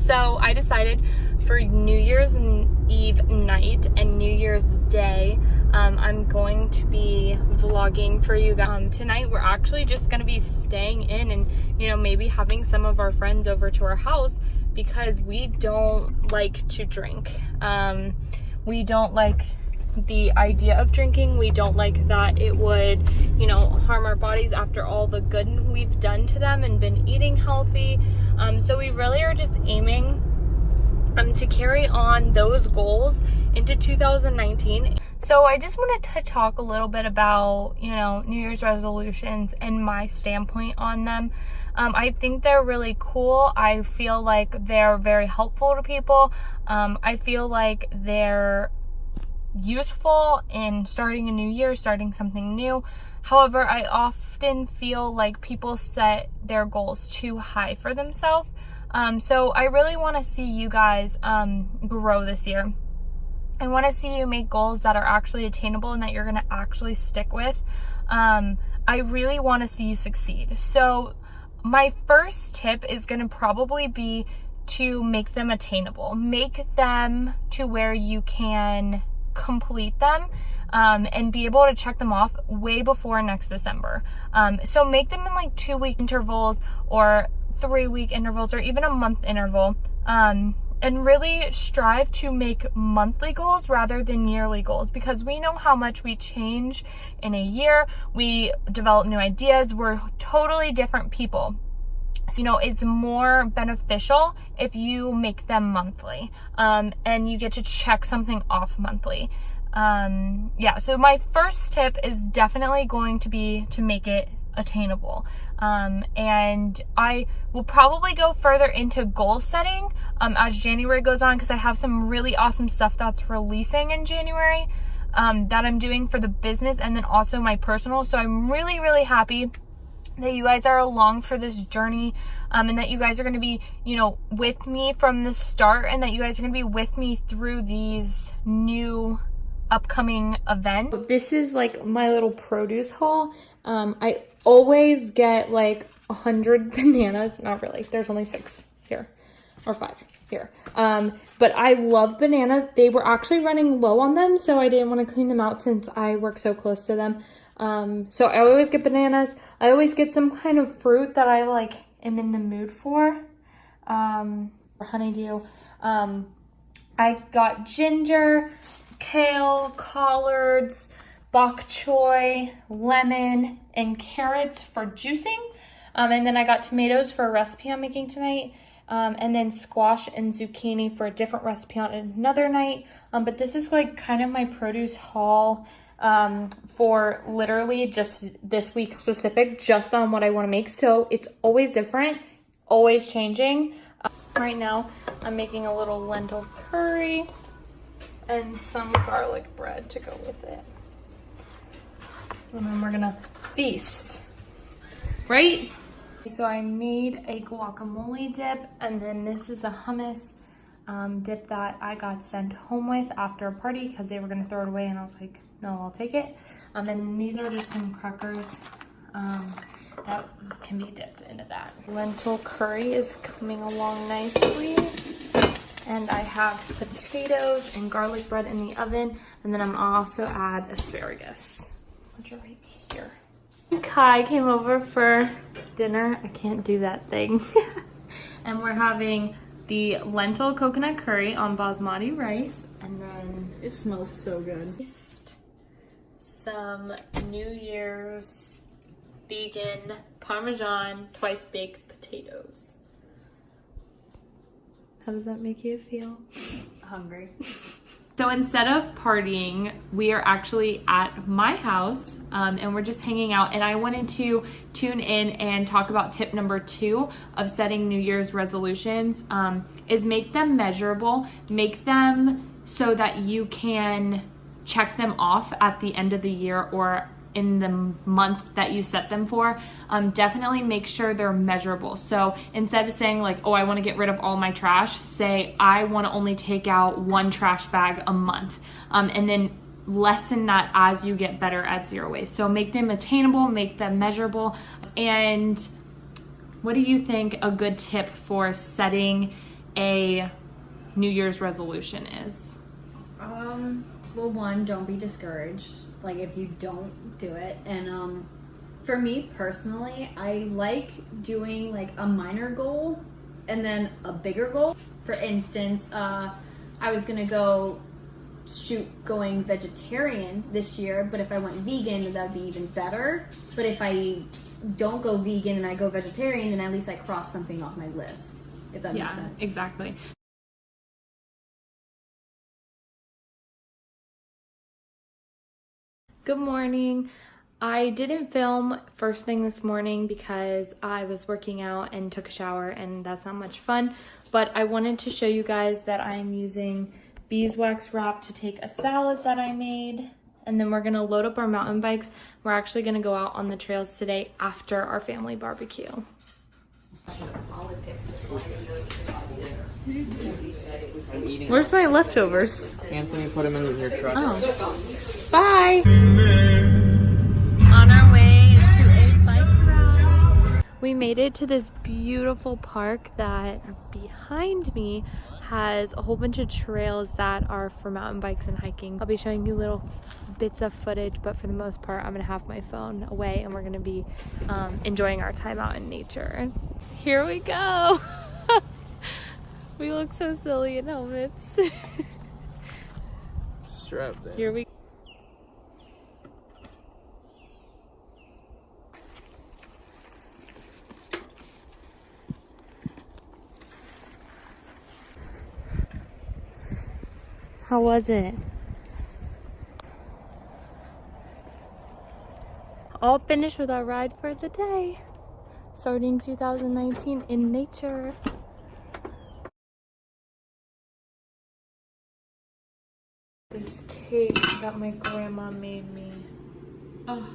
So I decided for New Year's Eve night and New Year's Day, I'm going to be vlogging for you guys. Tonight we're actually just going to be staying in and, you know, maybe having some of our friends over to our house because we don't like to drink. We don't like the idea of drinking. We don't like that it would, you know, harm our bodies after all the good we've done to them and been eating healthy. So we really are just aiming to carry on those goals into 2019. So I just wanted to talk a little bit about, you know, New Year's resolutions and my standpoint on them. I think they're really cool. I feel like they're very helpful to people. I feel like they're useful in starting a new year, starting something new. However, I often feel like people set their goals too high for themselves. So I really want to see you guys grow this year. I want to see you make goals that are actually attainable and that you're going to actually stick with. I really want to see you succeed. So my first tip is going to probably be to make them attainable. Make them to where you can complete them and be able to check them off way before next December. So make them in like 2-week intervals or 3-week intervals or even a month interval. And really strive to make monthly goals rather than yearly goals, because we know how much we change in a year. We develop new ideas. We're totally different people. So, you know, it's more beneficial if you make them monthly, and you get to check something off monthly. Yeah, so my first tip is definitely going to be to make it attainable. And I will probably go further into goal setting as January goes on, because I have some really awesome stuff that's releasing in January that I'm doing for the business and then also my personal. So I'm really, really happy that you guys are along for this journey, and that you guys are going to be, you know, with me from the start, and that you guys are going to be with me through these new upcoming events. This is like my little produce haul. I always get like 100 bananas. Not really. There's only 6 here, or 5 here. But I love bananas. They were actually running low on them, so I didn't want to clean them out since I work so close to them. So I always get bananas. I always get some kind of fruit that I like am in the mood for. Honeydew. I got ginger, kale, collards, bok choy, lemon, and carrots for juicing. And then I got tomatoes for a recipe I'm making tonight. And then squash and zucchini for a different recipe on another night. But this is like kind of my produce haul for literally just this week specific, just on what I want to make. So it's always different, always changing. Right now I'm making a little lentil curry and some garlic bread to go with it. And then we're gonna feast, right? So I made a guacamole dip, and then this is a hummus dip that I got sent home with after a party because they were gonna throw it away, and I was like, no, I'll take it. And these are just some crackers that can be dipped into that. Lentil curry is coming along nicely. And I have potatoes and garlic bread in the oven. And then I'm also add asparagus, which are right here. Kai came over for dinner. I can't do that thing. And we're having the lentil coconut curry on basmati rice. And then it smells so good. Some New Year's vegan Parmesan twice baked potatoes. How does that make you feel? Hungry. So instead of partying, we are actually at my house and we're just hanging out. And I wanted to tune in and talk about tip number 2 of setting New Year's resolutions, is make them measurable. Make them so that you can check them off at the end of the year or in the month that you set them for. Definitely make sure they're measurable. So instead of saying like, oh, I want to get rid of all my trash, say I want to only take out 1 trash bag a month. And then lessen that as you get better at zero waste. So make them attainable, make them measurable. And what do you think a good tip for setting a New Year's resolution is? Well, one, don't be discouraged. Like if you don't do it, and for me personally, I like doing like a minor goal and then a bigger goal. For instance, I was gonna going vegetarian this year, but if I went vegan, that would be even better. But if I don't go vegan and I go vegetarian, then at least I cross something off my list, if that makes sense. Yeah, exactly. Good morning. I didn't film first thing this morning because I was working out and took a shower, and that's not much fun. But I wanted to show you guys that I'm using beeswax wrap to take a salad that I made. And then we're gonna load up our mountain bikes. We're actually gonna go out on the trails today after our family barbecue. Where's my leftovers? Anthony put them in your truck. Oh. Bye! On our way to a bike ride. We made it to this beautiful park that behind me has a whole bunch of trails that are for mountain bikes and hiking. I'll be showing you little bits of footage, but for the most part I'm gonna have my phone away and we're gonna be enjoying our time out in nature. Here we go! We look so silly in helmets. Strapped in. Here we go. How was it? All finished with our ride for the day. Starting 2019 in nature. This cake that my grandma made me. Oh,